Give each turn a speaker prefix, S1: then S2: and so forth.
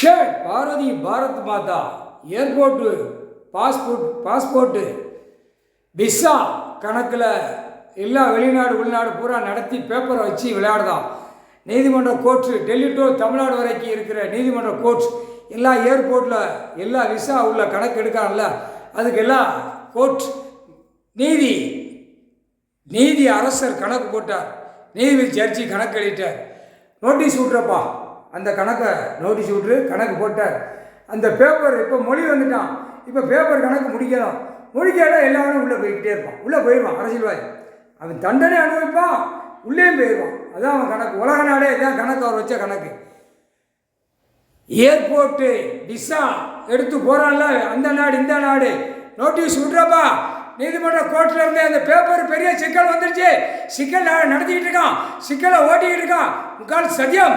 S1: ஷே பாரதி பாரத் மாதா airport passport visa கணக்கில் எல்லா வெளிநாடு உள்நாடு பூரா நடத்தி பேப்பரை வச்சு விளையாடுதான். நீதிமன்ற கோர்ட்ஸு டெல்லி டு தமிழ்நாடு வரைக்கும் இருக்கிற நீதிமன்ற கோர்ட்ஸ் எல்லா ஏர்போர்ட்டில் எல்லா விசா உள்ள கணக்கு எடுக்காங்கல்ல, அதுக்கெல்லாம் கோர்ட் நீதி அரசர் கணக்கு போட்டார். நீதிபதி ஜட்ஜி கணக்கு எழுதிட்டார். நோட்டீஸ் விட்றப்பா அந்த கணக்கை நோட்டீஸ் விட்ரு கணக்கு போட்டார். அந்த பேப்பர் இப்போ மொழி வந்துட்டான். இப்போ பேப்பர் கணக்கு முடிக்கணும். முடிக்காத எல்லாரும் உள்ளே போய்கிட்டே இருப்பான். உள்ளே போயிடுவான். அரசியல்வாதி அவன் தண்டனை அனுபவிப்பான், உள்ளேயும் போயிடுவான். அதான் அவன் கணக்கு. உலக நாடே இதான் கணக்கு, அவர் வச்ச கணக்கு. ஏர்போர்ட்டு விசா எடுத்து போகிறான்ல அந்த நாடு இந்த நாடு, நோட்டீஸ் விட்றப்பா நீதிமன்ற கோர்ட்டில் இருந்தே அந்த பேப்பர் பெரிய சிக்கல் வந்துருச்சு. சிக்கல் நடத்திக்கிட்டு இருக்கான், சிக்கலை ஓட்டிக்கிட்டு இருக்கான். முக்கால் சத்தியம்